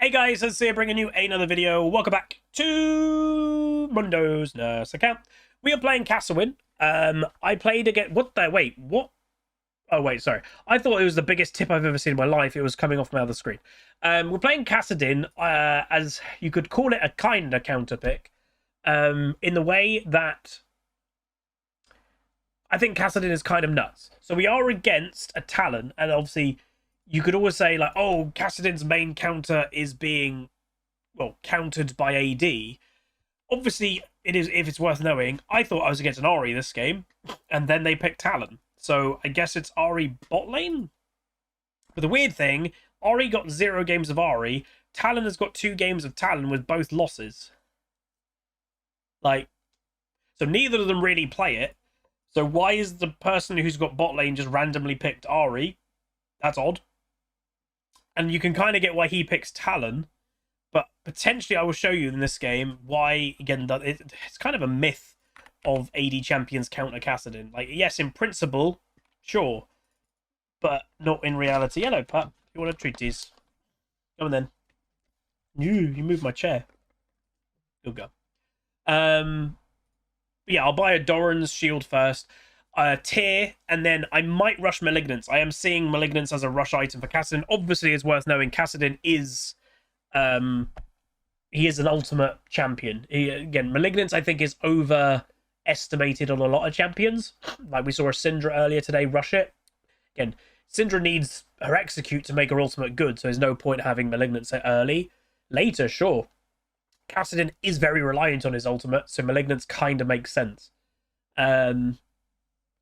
Hey guys, it's here bringing you another video. Welcome back to Mundo's Nurse account. We are playing KASSADIN. I played again. Wait, what? Oh wait, sorry. I thought it was the biggest tip I've ever seen in my life. It was coming off my other screen. We're playing KASSADIN, as you could call it, a kind of counter pick. In the way that I think KASSADIN is kind of nuts. So we are against a Talon, and obviously you could always say, like, oh, KASSADIN's main counter is being, well, countered by AD. Obviously, it is, if it's worth knowing, I thought I was against an Ahri this game, and then they picked Talon. So I guess it's Ahri bot lane? But the weird thing, Ahri got 0 games of Ahri. Talon has got 2 games of Talon with both losses. Like, so neither of them really play it. So why is the person who's got bot lane just randomly picked Ahri? That's odd. And you can kind of get why he picks Talon, but potentially I will show you in this game why, again, it's kind of a myth of AD champions counter KASSADIN. Like, yes, in principle, sure, but not in reality. Hello, pup. You want to treat these? Come on, then. You moved my chair. Good go. Yeah, I'll buy a Doran's shield first. Tier, and then I might rush Malignance. I am seeing Malignance as a rush item for KASSADIN. Obviously, it's worth knowing KASSADIN is he is an ultimate champion. Again, Malignance I think is overestimated on a lot of champions. Like we saw a Syndra earlier today rush it. Again, Syndra needs her execute to make her ultimate good, so there's no point having Malignance early. Later, sure. KASSADIN is very reliant on his ultimate, so Malignance kind of makes sense.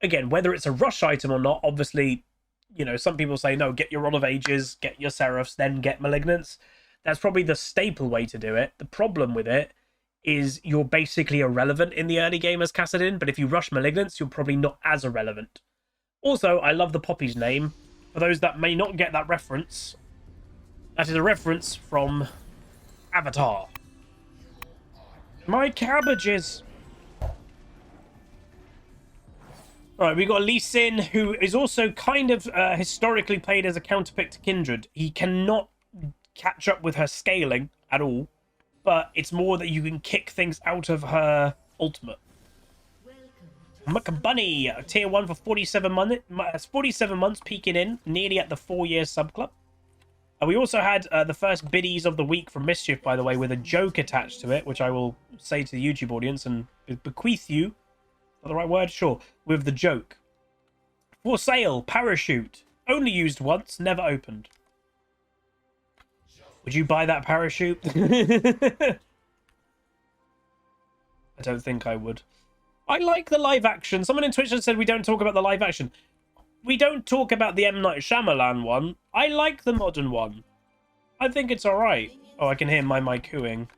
Again, whether it's a rush item or not, obviously, you know, some people say, no, get your Rod of Ages, get your Seraphs, then get Malignance. That's probably the staple way to do it. The problem with it is you're basically irrelevant in the early game as KASSADIN, but if you rush Malignance, you're probably not as irrelevant. Also, I love the Poppy's name. For those that may not get that reference, that is a reference from Avatar. My cabbages! Alright, we got Lee Sin, who is also kind of historically played as a counterpick to Kindred. He cannot catch up with her scaling at all, but it's more that you can kick things out of her ultimate. Bunny, tier 1 for 47 months, peeking in, nearly at the 4-year sub club. We also had the first biddies of the week from Mischief, by the way, with a joke attached to it, which I will say to the YouTube audience and bequeath you. Not the right word? Sure. With the joke. For sale, parachute. Only used once, never opened. Would you buy that parachute? I don't think I would. I like the live action. Someone in Twitch said we don't talk about the live action. We don't talk about the M. Night Shyamalan one. I like the modern one. I think it's alright. Oh, I can hear my cooing.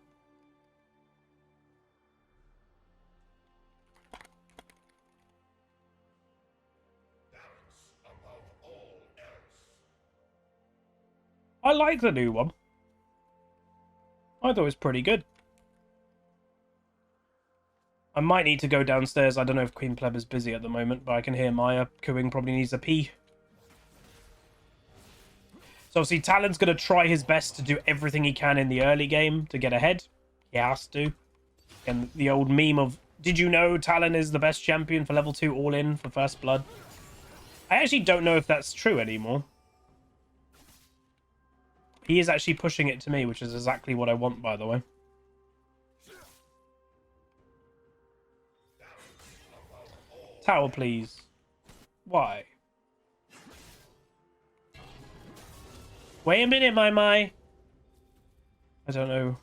I like the new one. I thought it was pretty good. I might need to go downstairs. I don't know if Queen Pleb is busy at the moment, but I can hear Maya cooing. Probably needs a pee. So obviously Talon's going to try his best to do everything he can in the early game to get ahead. He has to. And the old meme of, did you know Talon is the best champion for level 2 all-in for First Blood? I actually don't know if that's true anymore. He is actually pushing it to me, which is exactly what I want, by the way. Tower, please. Why? Wait a minute, my. I don't know.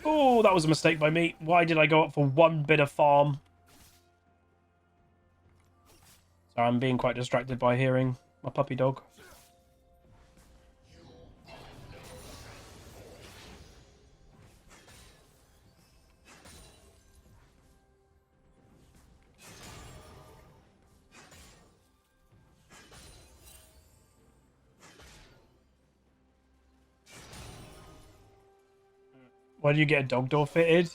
Oh, that was a mistake by me. Why did I go up for one bit of farm? Sorry, I'm being quite distracted by hearing my puppy dog. Why do you get a dog door fitted?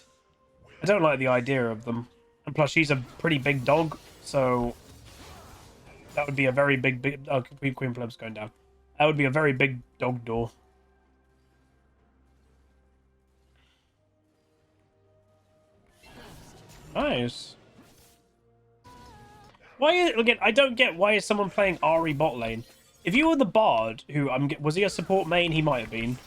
I don't like the idea of them. And plus, she's a pretty big dog, so that would be a very big... Oh, Queen Pleb's going down. That would be a very big dog door. Nice. Again, I don't get why is someone playing Ahri bot lane. If you were the Bard, who was he a support main? He might have been.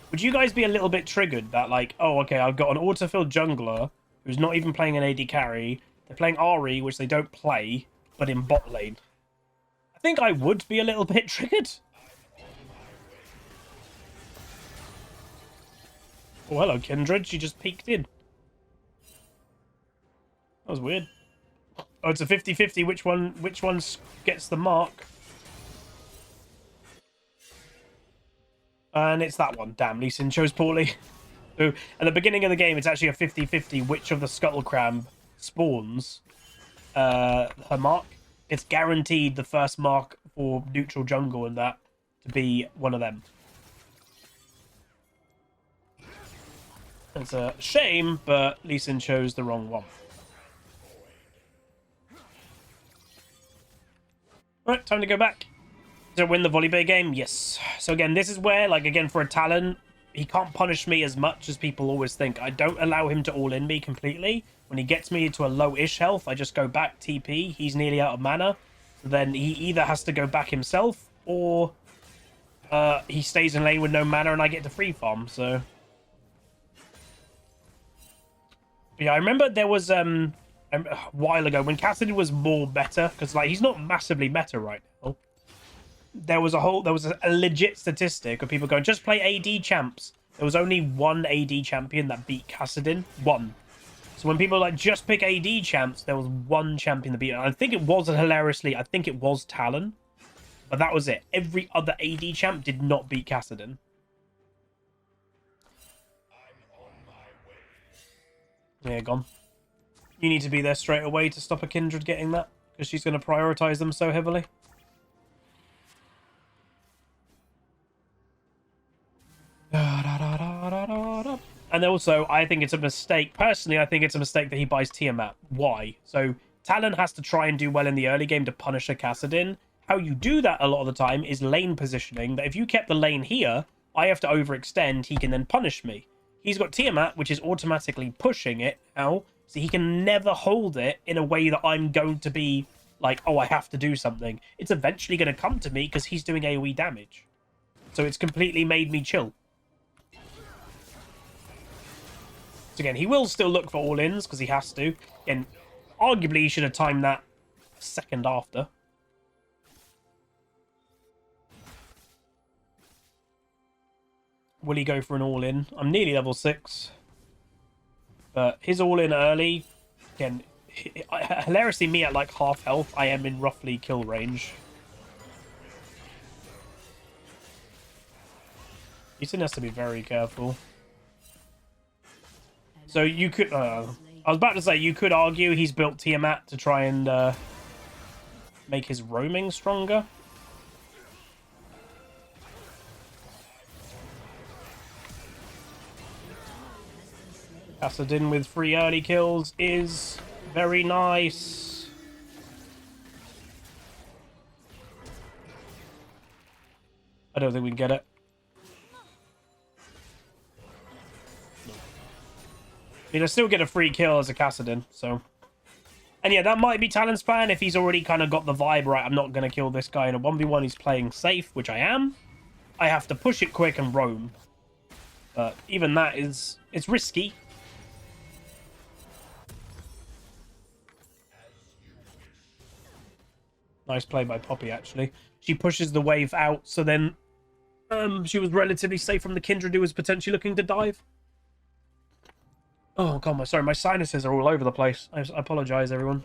Would you guys be a little bit triggered that like, oh, okay, I've got an autofill jungler who's not even playing an AD carry. They're playing Ahri, which they don't play, but in bot lane. I think I would be a little bit triggered. Oh, hello, Kindred. She just peeked in. That was weird. Oh, it's a 50-50. Which one gets the mark? And it's that one. Damn, Lee Sin chose poorly. So at the beginning of the game, it's actually a 50-50 which of the Scuttle Crab spawns her mark. It's guaranteed the first mark for neutral jungle and that to be one of them. It's a shame, but Lee Sin chose the wrong one. Right, time to go back. To win the Volibear game? Yes. So again, this is where, like, again, for a Talon, he can't punish me as much as people always think. I don't allow him to all-in me completely. When he gets me to a low-ish health, I just go back TP. He's nearly out of mana. So then he either has to go back himself, or he stays in lane with no mana and I get to free farm, so... Yeah, I remember there was a while ago when KASSADIN was more meta, because like he's not massively meta right now. There was a legit statistic of people going, just play AD champs. There was only one AD champion that beat KASSADIN. One. So when people like just pick AD champs, there was one champion that beat it. I think it was I think it was Talon. But that was it. Every other AD champ did not beat KASSADIN. Yeah, gone. You need to be there straight away to stop a Kindred getting that, because she's going to prioritize them so heavily. And also, I think it's a mistake. Personally, I think it's a mistake that he buys Tiamat. Why? So, Talon has to try and do well in the early game to punish a KASSADIN. How you do that a lot of the time is lane positioning. That if you kept the lane here, I have to overextend. He can then punish me. He's got Tiamat, which is automatically pushing it now. So he can never hold it in a way that I'm going to be like, oh, I have to do something. It's eventually going to come to me because he's doing AoE damage. So it's completely made me chill. So again, he will still look for all-ins because he has to. And arguably, he should have timed that a second after. Will he go for an all-in? I'm nearly level 6. But his all-in early, again, hilariously me at like half health, I am in roughly kill range. Ethan has to be very careful. So you could... I was about to say, you could argue he's built Tiamat to try and make his roaming stronger. KASSADIN with 3 early kills is very nice. I don't think we can get it. I mean, I still get a free kill as a KASSADIN, so... And yeah, that might be Talon's plan if he's already kind of got the vibe right. I'm not going to kill this guy in a 1v1. He's playing safe, which I am. I have to push it quick and roam. But even that is... It's risky. Nice play by Poppy, actually. She pushes the wave out, so then she was relatively safe from the Kindred who was potentially looking to dive. Oh, God, sorry, my sinuses are all over the place. I apologize, everyone.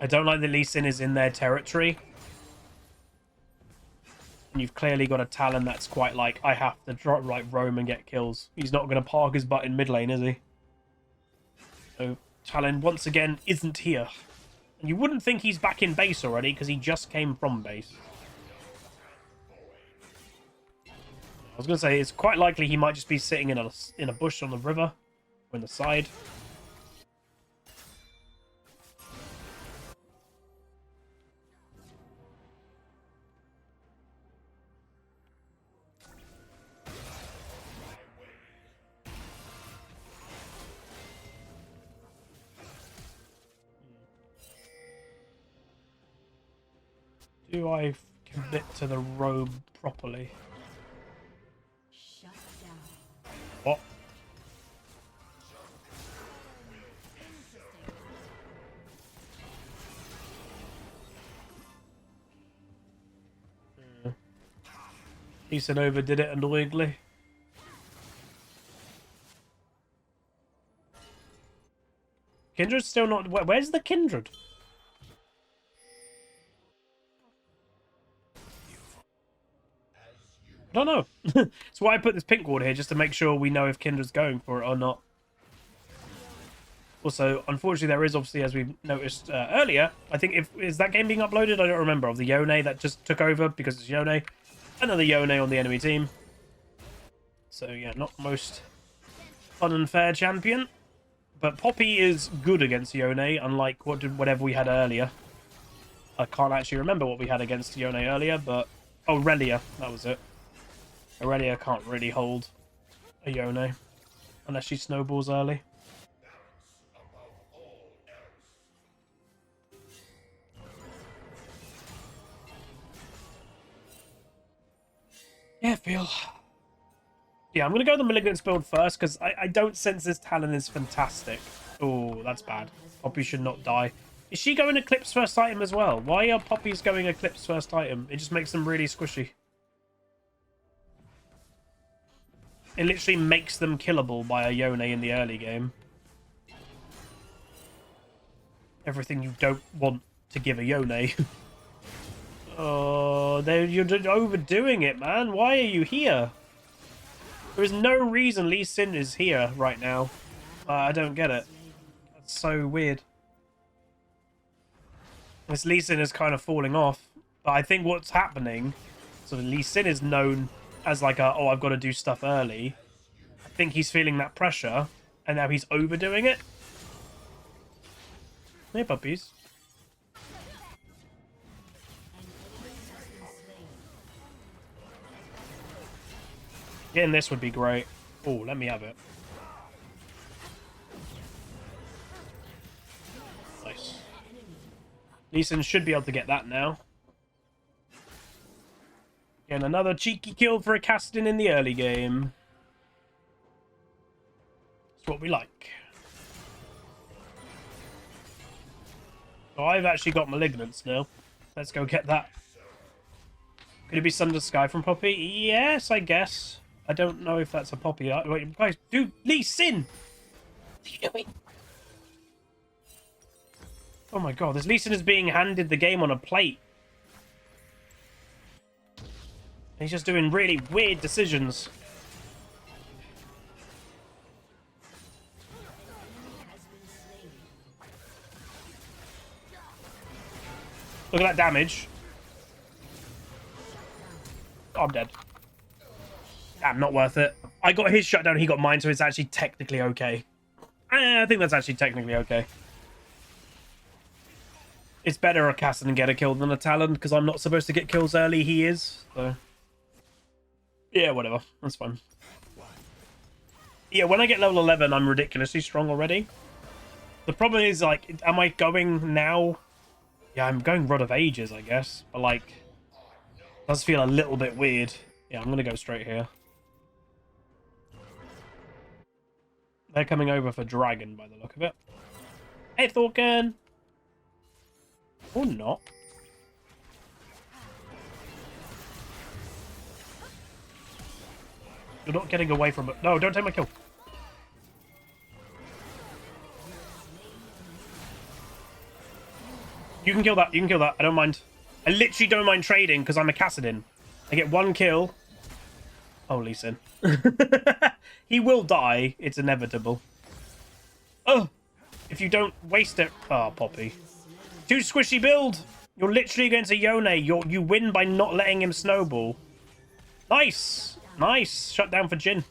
I don't like that Lee Sin is in their territory. And you've clearly got a Talon that's quite like, I have to drop, like, roam and get kills. He's not going to park his butt in mid lane, is he? So, Talon, once again, isn't here. And you wouldn't think he's back in base already, because he just came from base. I was going to say, it's quite likely he might just be sitting in a bush on the river, or in the side. Do I commit to the robe properly? What? Ethan overdid it annoyingly. Kindred's still not... Where's the Kindred? I don't know. That's why I put this pink ward here, just to make sure we know if Kindred's going for it or not. Also, unfortunately, there is obviously, as we noticed earlier, I think is that game being uploaded? I don't remember. Of the Yone that just took over because it's Yone. Another Yone on the enemy team. So yeah, not most fun and fair champion. But Poppy is good against Yone, unlike whatever we had earlier. I can't actually remember what we had against Yone earlier, but... Oh, Relia. That was it. Aurelia can't really hold a Yone unless she snowballs early. Yeah, Phil. Yeah, I'm going to go the Malignance build first because I don't sense this Talon is fantastic. Oh, that's bad. Poppy should not die. Is she going Eclipse first item as well? Why are Poppies going Eclipse first item? It just makes them really squishy. It literally makes them killable by a Yone in the early game. Everything you don't want to give a Yone. Oh, you're overdoing it, man. Why are you here? There is no reason Lee Sin is here right now. I don't get it. That's so weird. This Lee Sin is kind of falling off. But I think what's happening... So Lee Sin is known as like a, oh, I've got to do stuff early. I think he's feeling that pressure. And now he's overdoing it. Hey, puppies. Getting this would be great. Oh, let me have it. Nice. Lee Sin should be able to get that now. Again, another cheeky kill for a Kassadin in the early game. That's what we like. So I've actually got Malignance now. Let's go get that. Could it be Sunder Sky from Poppy? Yes, I guess. I don't know if that's a Poppy. Wait, guys, dude, Lee Sin! What are you doing? Oh my god, this Lee Sin is being handed the game on a plate. He's just doing really weird decisions. Look at that damage. Oh, I'm dead. Damn, not worth it. I got his shutdown, he got mine, so it's actually technically okay. I think that's actually technically okay. It's better a Kassadin get a kill than a Talon, because I'm not supposed to get kills early, he is. So, yeah, whatever. That's fine. Yeah, when I get level 11, I'm ridiculously strong already. The problem is, like, am I going now? Yeah, I'm going Rod of Ages, I guess. But, like, it does feel a little bit weird. Yeah, I'm going to go straight here. They're coming over for Dragon, by the look of it. Hey, Thorken! Or not. You're not getting away from it. No, don't take my kill. You can kill that. You can kill that. I don't mind. I literally don't mind trading because I'm a Kassadin. I get one kill. Oh, Lee Sin. He will die. It's inevitable. Oh! If you don't waste it... Oh, Poppy. Too squishy build! You're literally against a Yone. You win by not letting him snowball. Nice! Nice! Shut down for Jhin.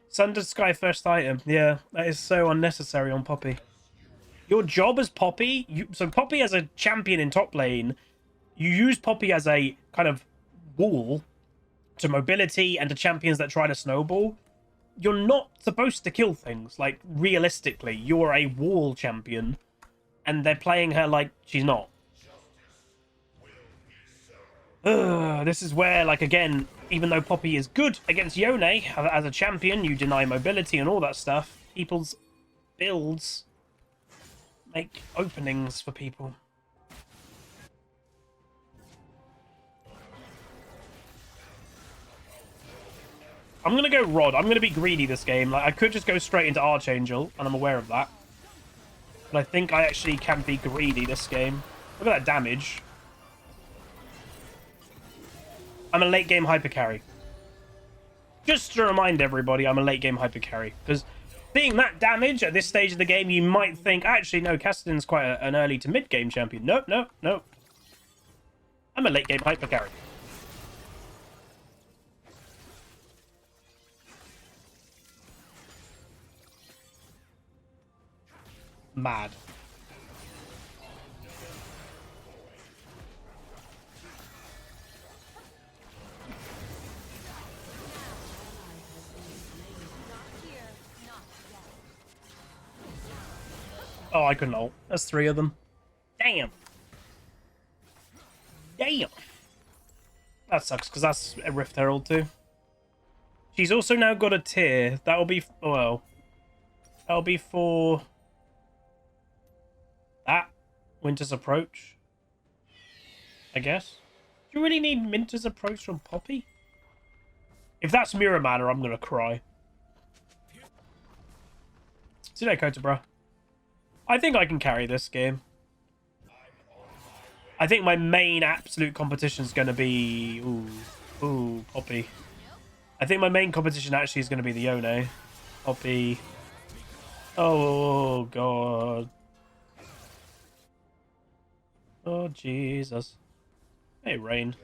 Sunder Sky first item. Yeah, that is so unnecessary on Poppy. Your job as Poppy... So Poppy as a champion in top lane, you use Poppy as a kind of wall to mobility and to champions that try to snowball. You're not supposed to kill things. Like, realistically, you're a wall champion. And they're playing her like she's not. This is where, like, again, even though Poppy is good against Yone as a champion, you deny mobility and all that stuff. People's builds make openings for people. I'm going to go Rod. I'm going to be greedy this game. Like, I could just go straight into Archangel, and I'm aware of that. But I think I actually can be greedy this game. Look at that damage. I'm a late game hyper carry. Just to remind everybody, I'm a late game hyper carry. Because seeing that damage at this stage of the game, you might think, actually, no, Kassadin's quite an early to mid game champion. Nope, nope, nope. I'm a late game hyper carry. Mad. Oh, I couldn't ult. There's 3 of them. Damn. Damn. That sucks, because that's a Rift Herald too. She's also now got a tier. That'll be... well... that'll be for... that. Winter's Approach. I guess. Do you really need Winter's Approach from Poppy? If that's Mirror Mana, I'm gonna cry. See you later, Kota, I think I can carry this game. I think my main absolute competition is going to be... Ooh, Poppy. I think my main competition actually is going to be the Yone. Poppy. Oh, God. Oh, Jesus. Hey, Rain.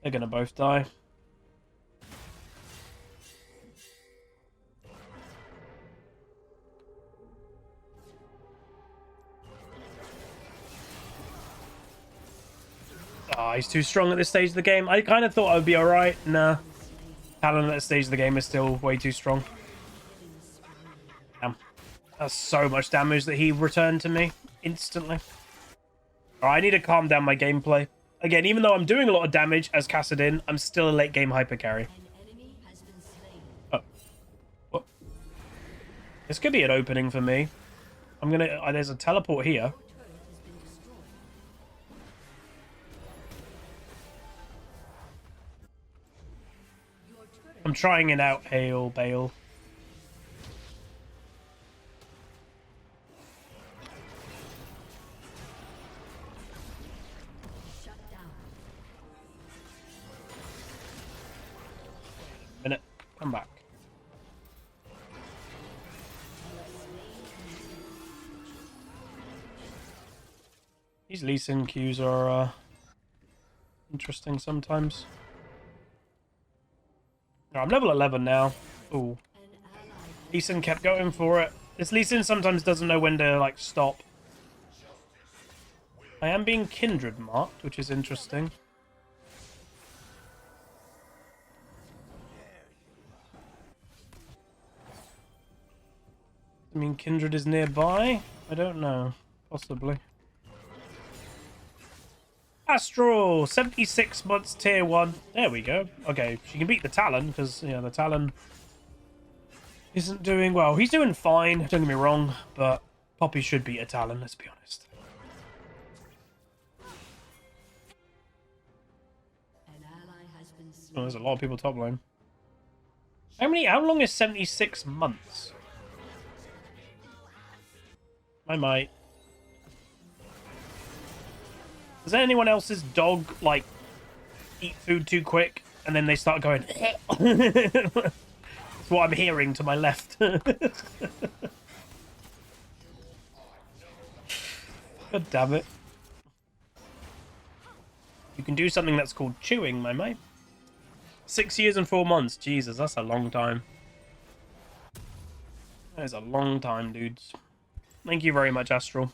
They're going to both die. Oh, he's too strong at this stage of the game. I kind of thought I would be alright. Nah. Talon at this stage of the game is still way too strong. Damn. That's so much damage that he returned to me instantly. Alright, I need to calm down my gameplay. Again, even though I'm doing a lot of damage as Kassadin, I'm still a late game hyper carry. Oh. What? This could be an opening for me. I'm gonna... there's a teleport here. I'm trying it out, Hail Bale. Minute, come back. These Lee Sin queues are interesting sometimes. I'm level 11 now. Ooh. Lee Sin kept going for it. This Lee Sin sometimes doesn't know when to, like, stop. I am being Kindred marked, which is interesting. I mean, Kindred is nearby? I don't know. Possibly. Astral! 76 months tier 1. There we go. Okay, she can beat the Talon, because, yeah, the Talon isn't doing well. He's doing fine, don't get me wrong, but Poppy should beat a Talon, let's be honest. Oh, there's a lot of people top lane. How long is 76 months? I might. Does anyone else's dog, like, eat food too quick and then they start going... That's what I'm hearing to my left. God damn it. You can do something that's called chewing, my mate. 6 years and 4 months. Jesus, that's a long time. That is a long time, dudes. Thank you very much, Astral.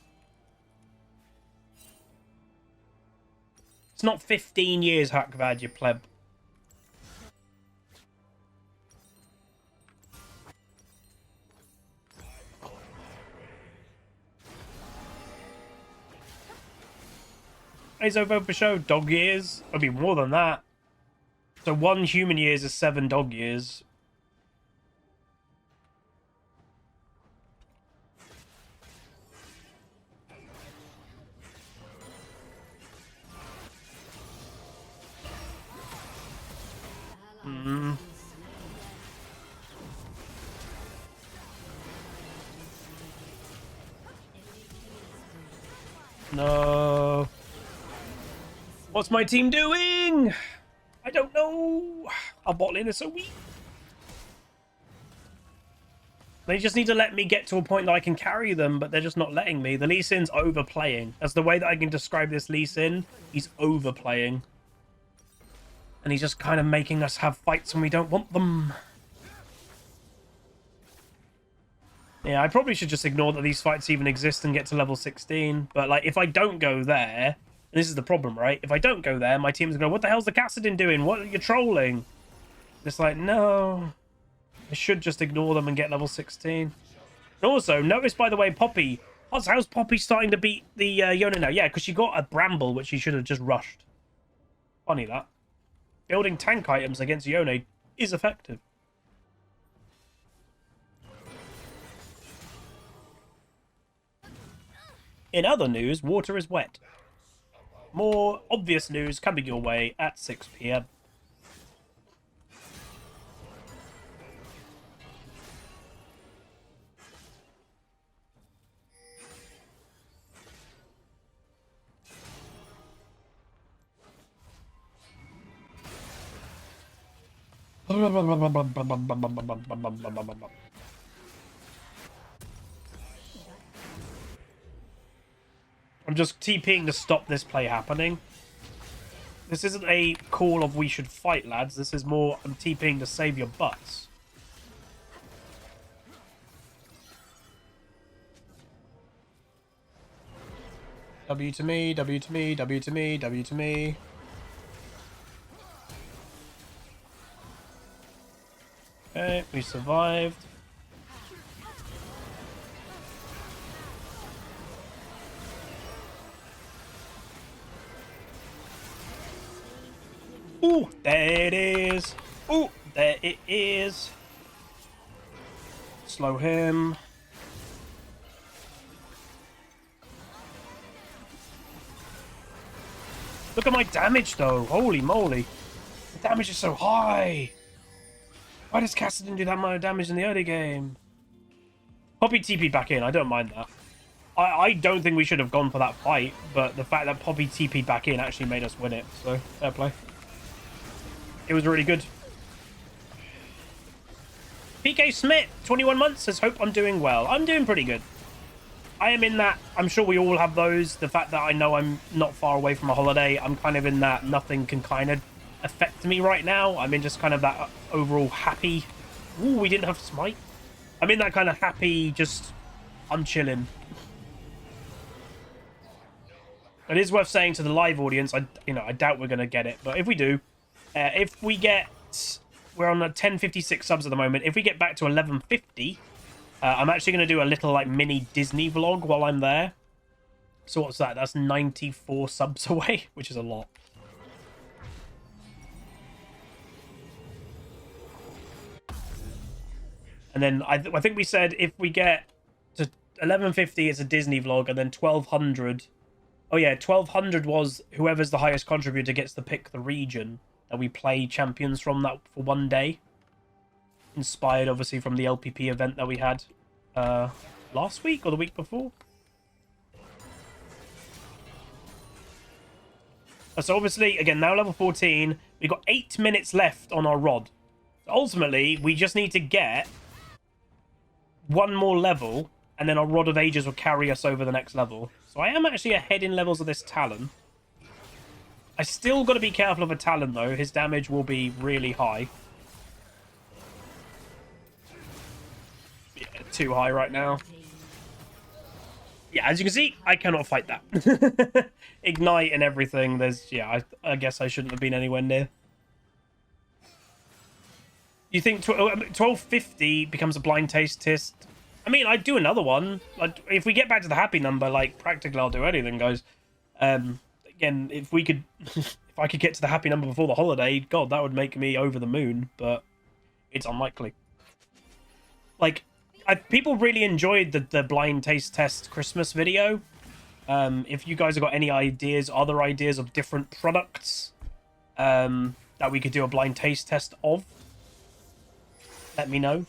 It's not 15 years, Hakvad, you pleb. Is over for show. Dog years. It'll be more than that. So 1 human years is 7 dog years. No. What's my team doing? I don't know. Our bot lane is so weak. They just need to let me get to a point that I can carry them, but they're just not letting me. The Lee Sin's overplaying. That's the way that I can describe this Lee Sin. He's overplaying. And he's just kind of making us have fights when we don't want them. Yeah, I probably should just ignore that these fights even exist and get to level 16. But, like, if I don't go there... And this is the problem, right? If I don't go there, my team's going to go, what the hell's the KASSADIN doing? What are you trolling? It's like, no. I should just ignore them and get level 16. And also, notice, by the way, Poppy. How's Poppy starting to beat the Yone now? Yeah, because she got a Bramble, which she should have just rushed. Funny that. Building tank items against Yone is effective. In other news, water is wet. More obvious news coming your way at 6 PM. I'm just TPing to stop this play happening. This isn't a call of we should fight, lads. This is more I'm TPing to save your butts. W to me, W to me, W to me, W to me. Okay, we survived. Ooh, there it is. Ooh, there it is. Slow him. Look at my damage, though. Holy moly. The damage is so high. Why does KASSADIN do that amount of damage in the early game? Poppy TP back in. I don't mind that. I don't think we should have gone for that fight, but the fact that Poppy TP back in actually made us win it. So, fair play. It was really good. PK Smith, 21 months, says, hope I'm doing well. I'm doing pretty good. I am in that, I'm sure we all have those. The fact that I know I'm not far away from a holiday, I'm kind of in that nothing can kind of affect me right now. I'm in just kind of that overall happy... Ooh, we didn't have smite. I'm in that kind of happy, just... I'm chilling. It is worth saying to the live audience, I doubt we're going to get it, but if we do... if we get... We're on 1056 subs at the moment. If we get back to 1150, I'm actually going to do a little like mini Disney vlog while I'm there. So what's that? That's 94 subs away, which is a lot. And then I think we said if we get to 1150, it's a Disney vlog, and then 1200... Oh yeah, 1200 was whoever's the highest contributor gets to pick the region that we play champions from that for one day. Inspired, obviously, from the LPP event that we had last week or the week before. So obviously, again, now level 14. We've got 8 minutes left on our rod. So ultimately, we just need to get one more level, and then our Rod of Ages will carry us over the next level. So I am actually ahead in levels of this Talon. I still got to be careful of a Talon, though. His damage will be really high. Yeah, too high right now. Yeah, as you can see, I cannot fight that. Ignite and everything. There's, yeah, I guess I shouldn't have been anywhere near. You think 1250 becomes a blind taste test? I mean, I'd do another one. If we get back to the happy number, like, practically I'll do anything, guys. again, if we could, if I could get to the happy number before the holiday, God, that would make me over the moon. But it's unlikely. Like, people really enjoyed the blind taste test Christmas video. If you guys have got any ideas, other ideas of different products that we could do a blind taste test of, let me know.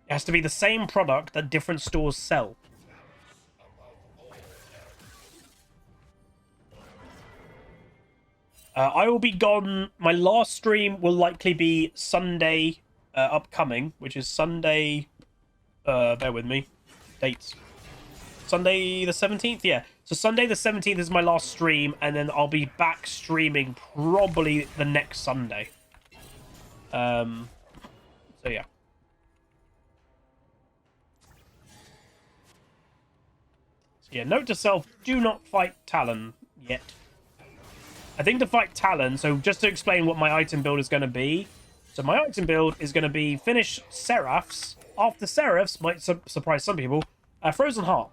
It has to be the same product that different stores sell. I will be gone. My last stream will likely be Sunday upcoming, which is Sunday... bear with me. Dates. Sunday the 17th? Yeah. So Sunday the 17th is my last stream, and then I'll be back streaming probably the next Sunday. So yeah. So yeah, note to self, do not fight Talon yet. I think to fight Talon, so just to explain what my item build is going to be. So my item build is going to be finish Seraphs. After Seraphs, might surprise some people, Frozen Heart.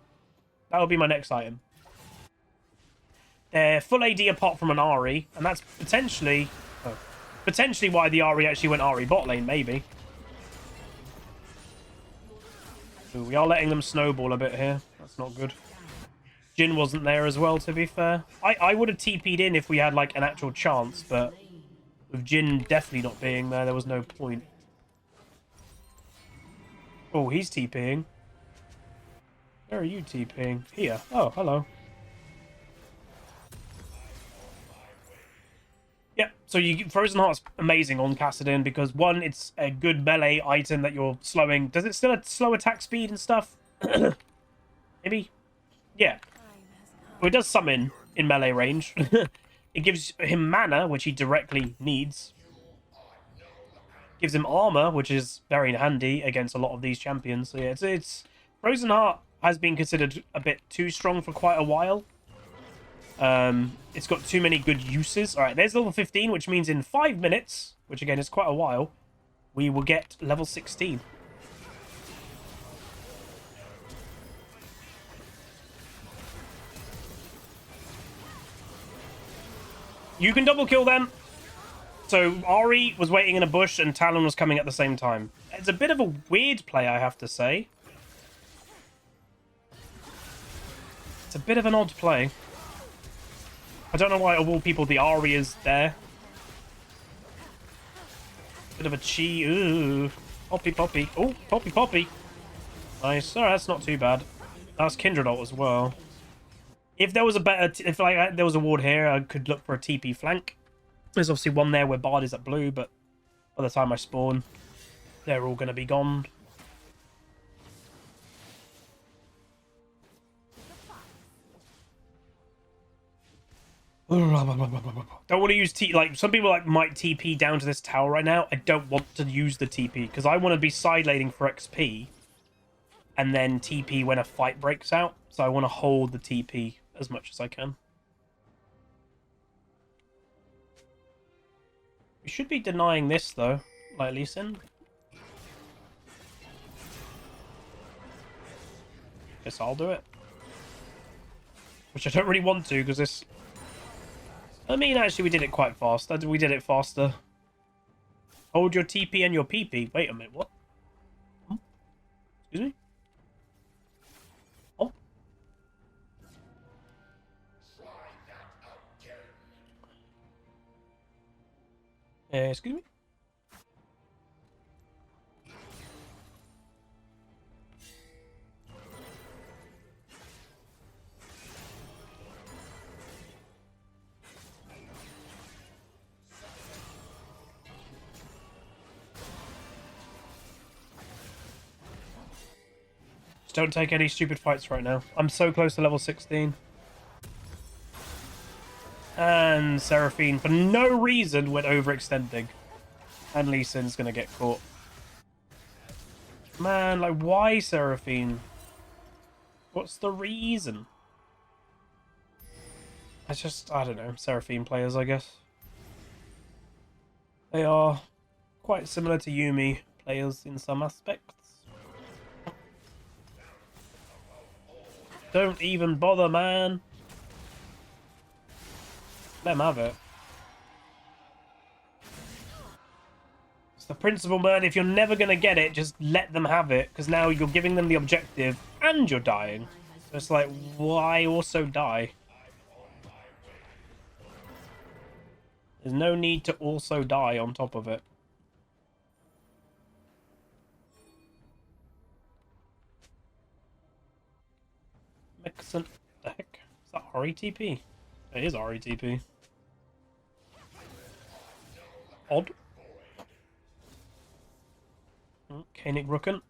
That will be my next item. They're full AD apart from an Ahri, and that's potentially why the Ahri actually went Ahri bot lane, maybe. Ooh, we are letting them snowball a bit here. That's not good. Jhin wasn't there as well, to be fair. I would have TP'd in if we had, like, an actual chance, but with Jhin definitely not being there, there was no point. Oh, he's TPing. Where are you TPing? Here. Oh, hello. Yeah, so Frozen Heart's amazing on Kassadin because, one, it's a good melee item that you're slowing. Does it still have slow attack speed and stuff? Maybe? Yeah. Well, it does summon in melee range. It gives him mana, which he directly needs. Gives him armor, which is very handy against a lot of these champions. So yeah, it's Frozen Heart has been considered a bit too strong for quite a while. It's got too many good uses. All right, there's level 15, which means in 5 minutes, which again is quite a while, we will get level 16. You can double kill them. So Ahri was waiting in a bush and Talon was coming at the same time. It's a bit of a weird play, I have to say. It's a bit of an odd play. I don't know why, of all people, the Ahri is there. Bit of a chi. Ooh. Poppy, poppy. Oh, poppy, poppy. Nice. Alright, that's not too bad. That's Kindred ult as well. If there was a better... if like there was a ward here, I could look for a TP flank. There's obviously one there where Bard is at blue, but by the time I spawn, they're all going to be gone. Don't want to use like some people might TP down to this tower right now. I don't want to use the TP because I want to be side laning for XP and then TP when a fight breaks out. So I want to hold the TP as much as I can. We should be denying this though, like Lee Sin. Guess I'll do it. Which I don't really want to because this... I mean, actually, we did it quite fast. We did it faster. Hold your TP and your PP. Wait a minute, what? Excuse me? Oh. Excuse me? Don't take any stupid fights right now. I'm so close to level 16. And Seraphine, for no reason, went overextending. And Lee Sin's gonna get caught. Man, like, why Seraphine? What's the reason? It's just, I don't know, Seraphine players, I guess. They are quite similar to Yuumi players in some aspects. Don't even bother, man. Let them have it. It's the principle, man. If you're never going to get it, just let them have it. Because now you're giving them the objective and you're dying. So it's like, why also die? There's no need to also die on top of it. Mixon. The heck? Is that RETP? It is RETP. Odd. Koenig Rücken.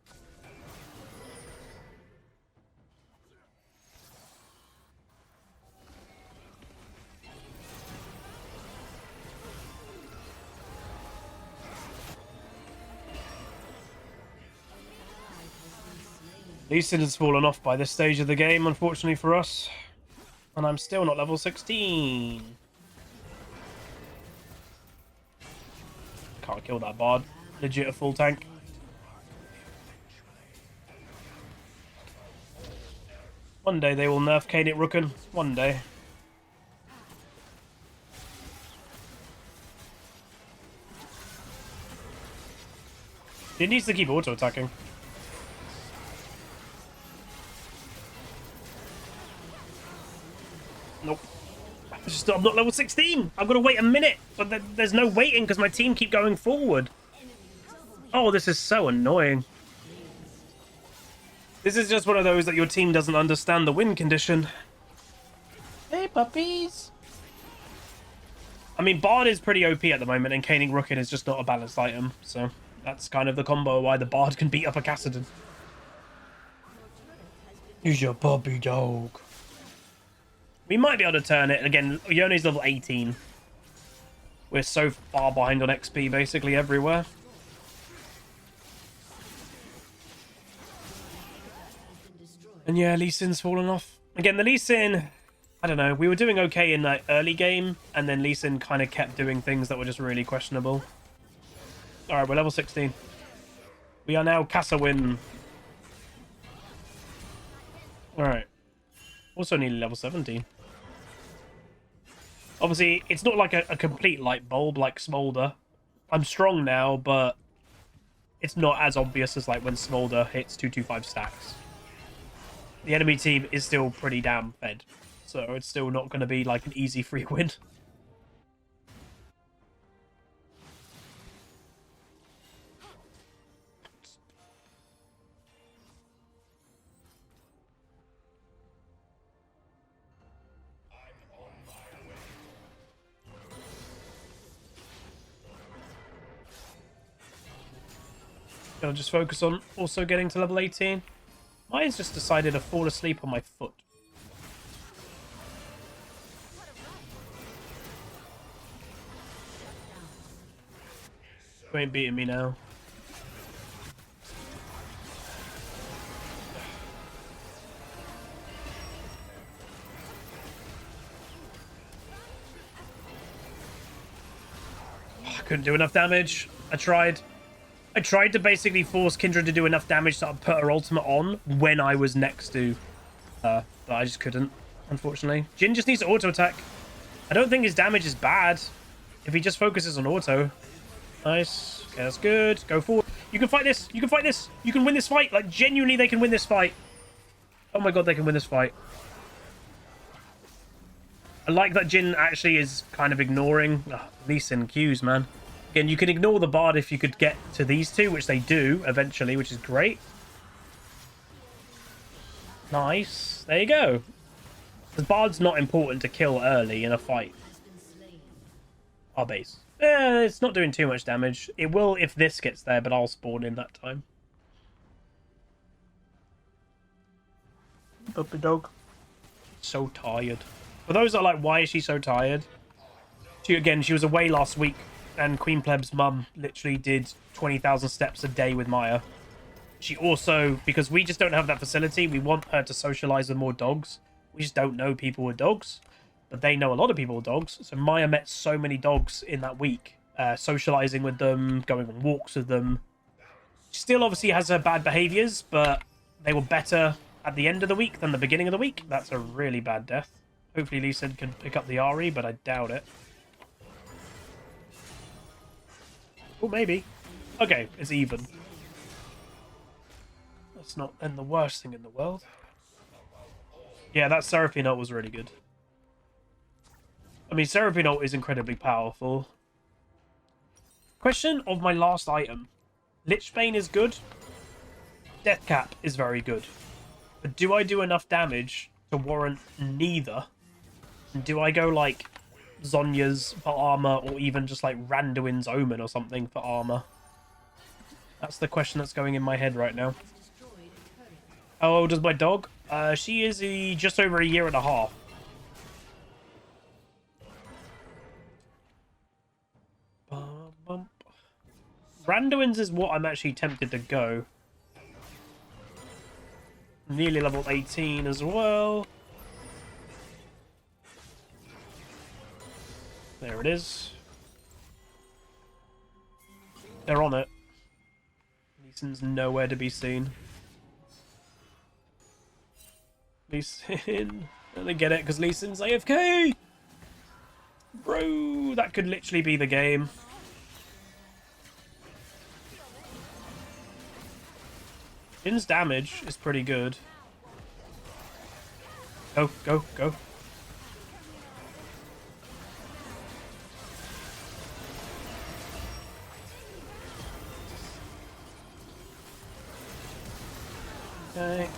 Lee Sin has fallen off by this stage of the game, unfortunately for us. And I'm still not level 16. Can't kill that bard. Legit a full tank. One day they will nerf Koenig Rücken. One day. It needs to keep auto-attacking. Nope. I'm not level 16. I've got to wait a minute. But there's no waiting because my team keep going forward. Oh, this is so annoying. This is just one of those that your team doesn't understand the win condition. Hey, puppies. I mean, Bard is pretty OP at the moment, and Koenig Rücken is just not a balanced item. So that's kind of the combo why the Bard can beat up a Kassadin. Use your puppy dog. We might be able to turn it. Again, Yone's level 18. We're so far behind on XP basically everywhere. And yeah, Lee Sin's fallen off. Again, the Lee Sin, I don't know. We were doing okay in that early game, and then Lee Sin kind of kept doing things that were just really questionable. Alright, we're level 16. We are now KASSADIN. Alright. Also nearly level 17. Obviously, it's not like a complete light bulb like Smolder. I'm strong now, but it's not as obvious as like when Smolder hits 225 stacks. The enemy team is still pretty damn fed, so it's still not going to be like an easy free win. I'll just focus on also getting to level 18. Mine's just decided to fall asleep on my foot. You ain't beating me now. I couldn't do enough damage. I tried to basically force Kindred to do enough damage that I'd put her ultimate on when I was next to her, but I just couldn't, unfortunately. Jhin just needs to auto-attack. I don't think his damage is bad if he just focuses on auto. Nice. Okay, that's good. Go forward. You can fight this. You can fight this. You can win this fight. Like, genuinely, they can win this fight. Oh my god, they can win this fight. I like that Jhin actually is kind of ignoring Lee Sin Qs, man. Again, you can ignore the Bard if you could get to these two, which they do eventually, which is great. Nice. There you go. The Bard's not important to kill early in a fight. Our base. It's not doing too much damage. It will if this gets there, but I'll spawn in that time. Puppy dog. So tired. For those that are like, why is she so tired? She was away last week. And Queen Pleb's mum literally did 20,000 steps a day with Maya. She also, because we just don't have that facility, we want her to socialize with more dogs. We just don't know people with dogs. But they know a lot of people with dogs. So Maya met so many dogs in that week. Socializing with them, going on walks with them. She still obviously has her bad behaviors, but they were better at the end of the week than the beginning of the week. That's a really bad death. Hopefully Lee Sin can pick up the RE, but I doubt it. Oh, maybe. Okay, it's even. That's not then the worst thing in the world. Yeah, that Seraphine ult was really good. I mean, Seraphine ult is incredibly powerful. Question of my last item. Lichbane is good. Deathcap is very good. But do I do enough damage to warrant neither? And do I go like Zonya's for armor or even just like Randuin's Omen or something for armor? That's the question that's going in my head right now. How old is my dog? She is just over a year and a half. Randuin's is what I'm actually tempted to go. Nearly level 18 as well. There it is. They're on it. Lee Sin's nowhere to be seen. Lee Sin. They get it because Lee Sin's AFK. Bro, that could literally be the game. Jin's damage is pretty good. Go, go, go. Okay.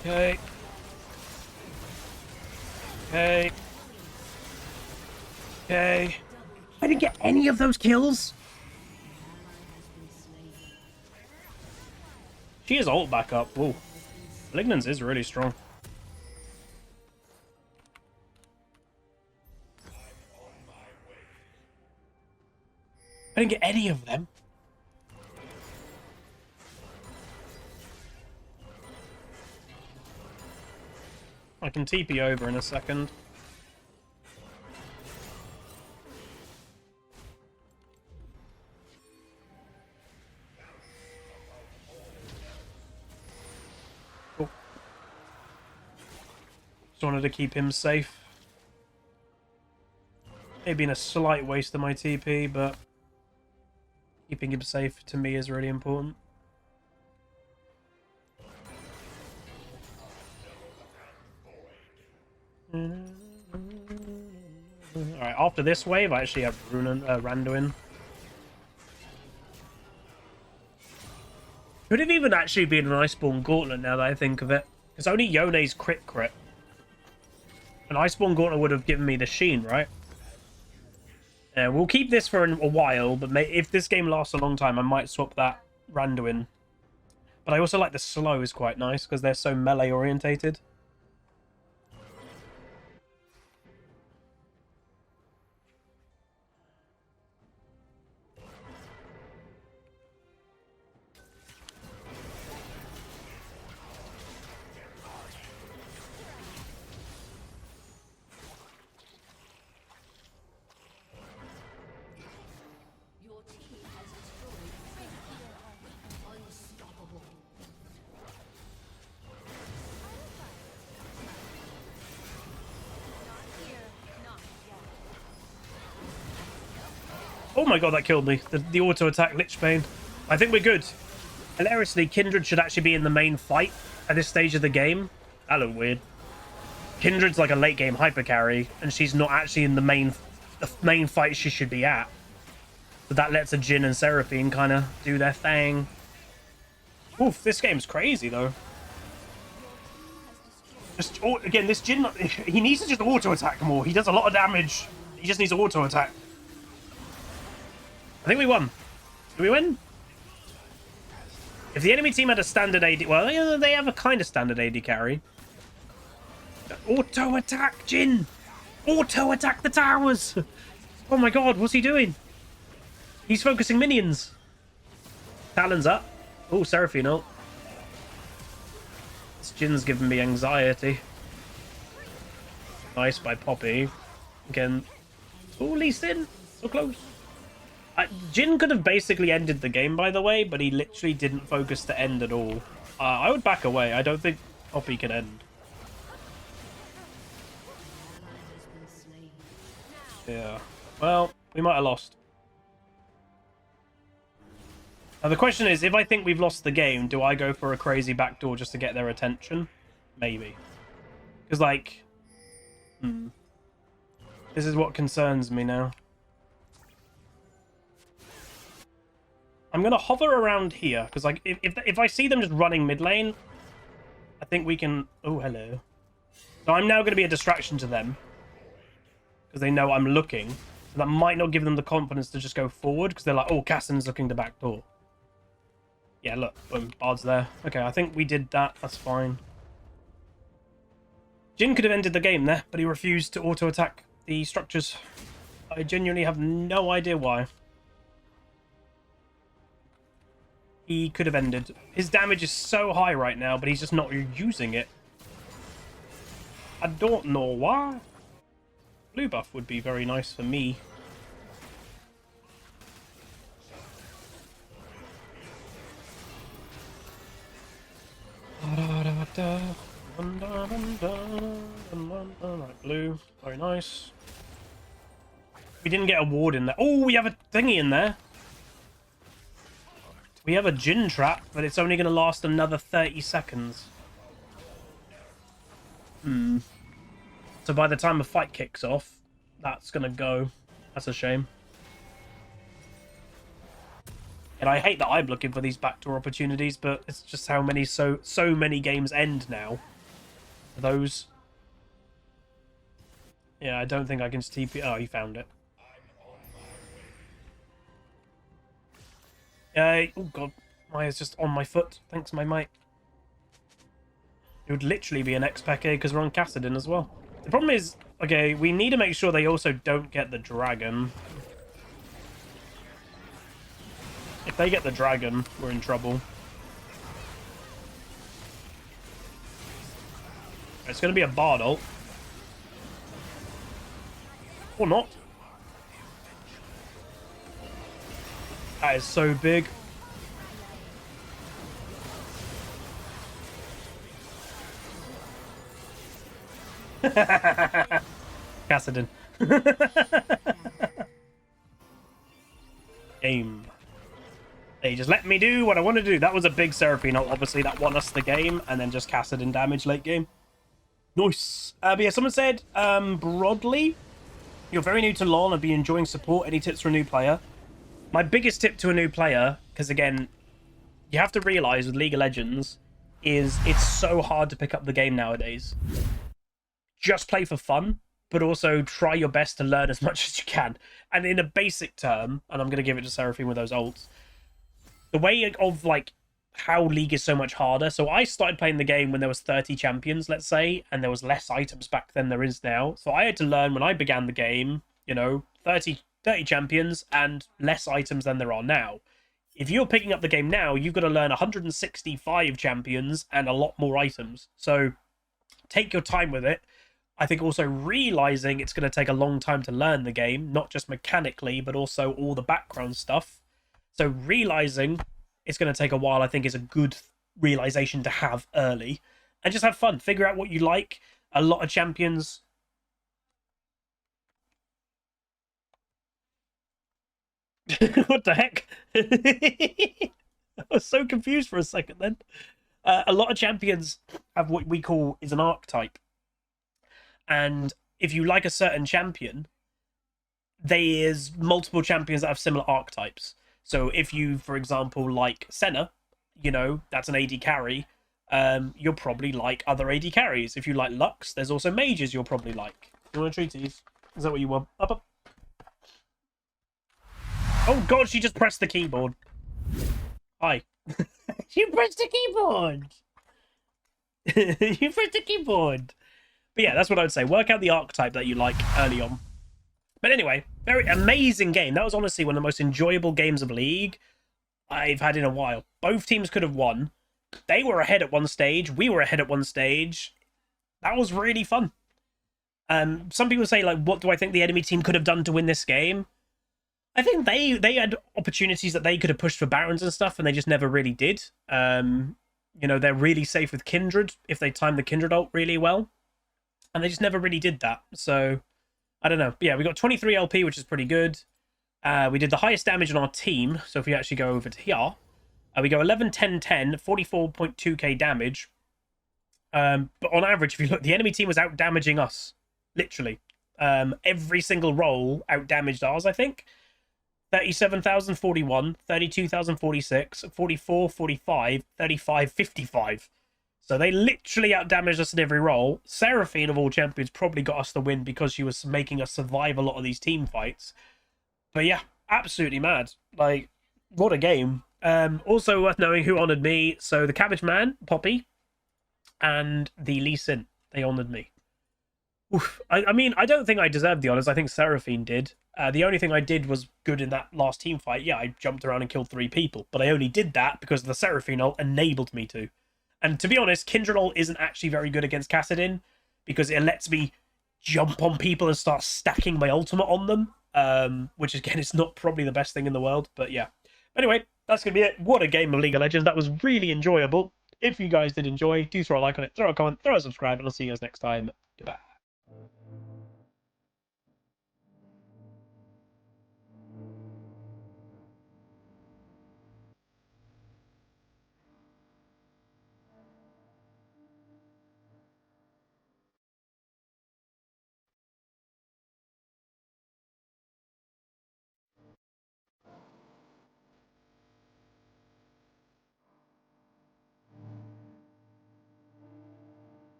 Okay. Okay. Okay. I didn't get any of those kills. She is ult back up. Whoa. Malignance is really strong. I didn't get any of them. I can TP over in a second. Oh. Just wanted to keep him safe. Maybe in a slight waste of my TP, but keeping him safe to me is really important. Alright, after this wave, I actually have Randuin. Could have even actually been an Iceborne Gauntlet now that I think of it. Because only Yone's crit. An Iceborne Gauntlet would have given me the Sheen, right? Yeah, we'll keep this for a while, but if this game lasts a long time, I might swap that Randuin. But I also like the slow is quite nice, because they're so melee orientated. Oh my god, that killed me. The auto-attack Lichbane. I think we're good. Hilariously, Kindred should actually be in the main fight at this stage of the game. That looked weird. Kindred's like a late game hyper carry, and she's not actually in the main fight she should be at. So that lets a Jhin and Seraphine kind of do their thing. Oof, this game's crazy though. Just again, this Jhin, he needs to just auto-attack more. He does a lot of damage. He just needs to auto-attack. I think we won. Did we win? If the enemy team had a standard AD... Well, they have a kind of standard AD carry. Auto-attack, Jhin! Auto-attack the towers! Oh my god, what's he doing? He's focusing minions. Talon's up. Oh, Seraphine ult. This Jin's giving me anxiety. Nice by Poppy. Again. Oh, Lee Sin. So close. Jin could have basically ended the game, by the way, but he literally didn't focus to end at all. I would back away. I don't think Poppy can end. Yeah. Well, we might have lost. Now, the question is, if I think we've lost the game, do I go for a crazy backdoor just to get their attention? Maybe. Because, like... This is what concerns me now. I'm going to hover around here, because like if I see them just running mid lane, I think we can... Oh, hello. So I'm now going to be a distraction to them, because they know I'm looking. So that might not give them the confidence to just go forward, because they're like, oh, Kassadin's looking to backdoor. Yeah, look, boom, Bard's there. Okay, I think we did that. That's fine. Jin could have ended the game there, but he refused to auto-attack the structures. I genuinely have no idea why. He could have ended. His damage is so high right now, but he's just not using it. I don't know why. Blue buff would be very nice for me. Right, blue. Very nice. We didn't get a ward in there. Oh, we have a thingy in there. We have a Jin trap, but it's only going to last another 30 seconds. So by the time the fight kicks off, that's going to go. That's a shame. And I hate that I'm looking for these backdoor opportunities, but it's just how many so many games end now. Those. Yeah, I don't think I can just TP. Oh, he found it. Oh god, Maya's just on my foot. Thanks, my mate. It would literally be an X-Peke because we're on KASSADIN as well. The problem is, okay, we need to make sure they also don't get the dragon. If they get the dragon, we're in trouble. It's going to be a Bard ult. Or not. That is so big. KASSADIN. Game. They just let me do what I want to do. That was a big Seraphine ult, obviously. That won us the game. And then just KASSADIN damage late game. Nice. But yeah, someone said, broadly, you're very new to LoL and be enjoying support. Any tips for a new player? My biggest tip to a new player, because again, you have to realize with League of Legends, is it's so hard to pick up the game nowadays. Just play for fun, but also try your best to learn as much as you can. And in a basic term, and I'm going to give it to Seraphine with those ults, the way of like how League is so much harder. So I started playing the game when there was 30 champions, let's say, and there was less items back then there is now. So I had to learn when I began the game, you know, 30 champions and less items than there are now. If you're picking up the game now, you've got to learn 165 champions and a lot more items. So take your time with it. I think also realizing it's going to take a long time to learn the game, not just mechanically, but also all the background stuff. So realizing it's going to take a while, I think, is a good realization to have early. And just have fun. Figure out what you like. A lot of champions... What the heck? I was so confused for a second then. A lot of champions have what we call is an archetype. And if you like a certain champion, there's multiple champions that have similar archetypes. So if you, for example, like Senna, you know, that's an AD carry, you'll probably like other AD carries. If you like Lux, there's also mages you'll probably like. You want treaties? Is that what you want? Up. Oh god, she just pressed the keyboard. Hi. You pressed the keyboard! You pressed the keyboard! But yeah, that's what I would say. Work out the archetype that you like early on. But anyway, very amazing game. That was honestly one of the most enjoyable games of League I've had in a while. Both teams could have won. They were ahead at one stage. We were ahead at one stage. That was really fun. Some people say, like, what do I think the enemy team could have done to win this game? I think they had opportunities that they could have pushed for barons and stuff, and they just never really did. You know, they're really safe with Kindred if they time the Kindred ult really well, and they just never really did that. So I don't know. But yeah, we got 23 LP, which is pretty good. We did the highest damage on our team. So if we actually go over to here, we go 11, 10, 10, 44.2k damage. But on average, if you look, the enemy team was out damaging us, literally. Every single roll out damaged ours, I think. 37,041, 32,046, 44, 45, 35, 55. So they literally outdamaged us in every roll. Seraphine, of all champions, probably got us the win because she was making us survive a lot of these team fights. But yeah, absolutely mad. Like, what a game. Also worth knowing who honoured me. So the Cabbage Man, Poppy, and the Lee Sin, they honoured me. Oof. I mean, I don't think I deserved the honours. I think Seraphine did. The only thing I did was good in that last team fight. Yeah, I jumped around and killed 3 people, but I only did that because the Seraphine ult enabled me to. And to be honest, Kindred ult isn't actually very good against KASSADIN because it lets me jump on people and start stacking my ultimate on them, which again is not probably the best thing in the world, but yeah. Anyway, that's going to be it. What a game of League of Legends. That was really enjoyable. If you guys did enjoy, do throw a like on it, throw a comment, throw a subscribe, and I'll see you guys next time. Goodbye.